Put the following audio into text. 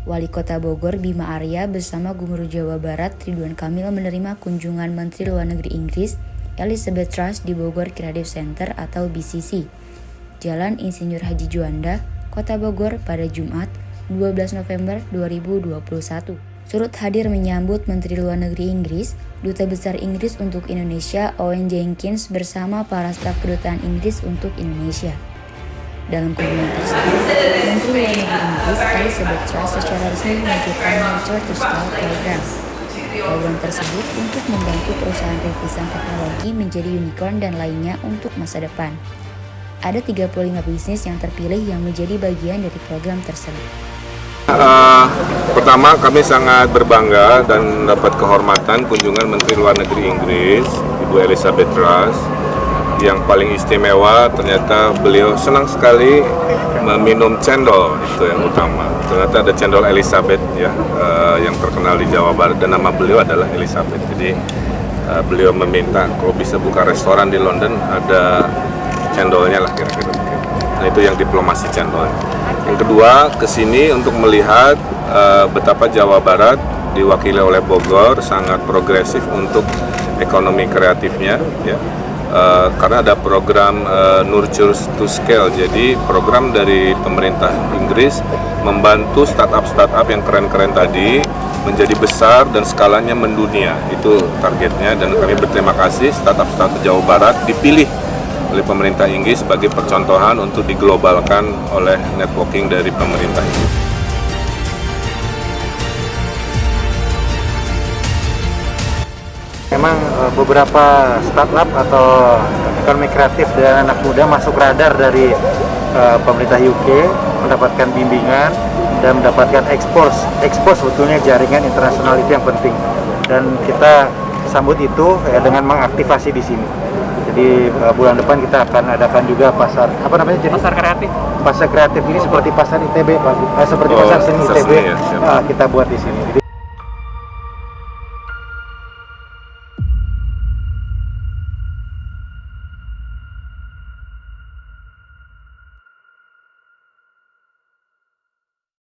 Wali Kota Bogor Bima Arya bersama Gubernur Jawa Barat Ridwan Kamil menerima kunjungan Menteri Luar Negeri Inggris Elizabeth Truss di Bogor Creative Center atau BCC, Jalan Insinyur Haji Juanda, Kota Bogor pada Jumat 12 November 2021. Turut hadir menyambut Menteri Luar Negeri Inggris, Duta Besar Inggris untuk Indonesia Owen Jenkins bersama para staf Kedutaan Inggris untuk Indonesia. Dalam kunjungan tersebut, Menteri Luar Negeri Inggris Elizabeth Truss secara resmi meluncurkan Nurture to Scale program. Program tersebut untuk membantu perusahaan rintisan teknologi menjadi unicorn dan lainnya untuk masa depan. Ada 35 bisnis yang terpilih yang menjadi bagian dari program tersebut. Pertama, kami sangat berbangga dan dapat kehormatan kunjungan Menteri Luar Negeri Inggris, Ibu Elizabeth Truss. Yang paling istimewa ternyata beliau senang sekali meminum cendol, itu yang utama. Ternyata ada cendol Elizabeth ya, yang terkenal di Jawa Barat dan nama beliau adalah Elizabeth. Jadi beliau meminta kalau bisa buka restoran di London ada cendolnya lah kira-kira. Nah itu yang diplomasi cendol. Yang kedua, kesini untuk melihat betapa Jawa Barat diwakili oleh Bogor sangat progresif untuk ekonomi kreatifnya ya. Karena ada program Nurture to Scale, jadi program dari pemerintah Inggris membantu startup yang keren-keren tadi menjadi besar dan skalanya mendunia. Itu targetnya dan kami berterima kasih startup Jawa Barat dipilih oleh pemerintah Inggris sebagai percontohan untuk diglobalkan oleh networking dari pemerintah Inggris. Memang beberapa startup atau ekonomi kreatif dan anak muda masuk radar dari pemerintah UK, mendapatkan bimbingan dan mendapatkan ekspos sebetulnya jaringan internasional itu yang penting. Dan kita sambut itu dengan mengaktifasi di sini. Jadi bulan depan kita akan adakan juga pasar kreatif. Pasar kreatif ini seperti pasar ITB, seperti pasar seni ITB, kita buat di sini.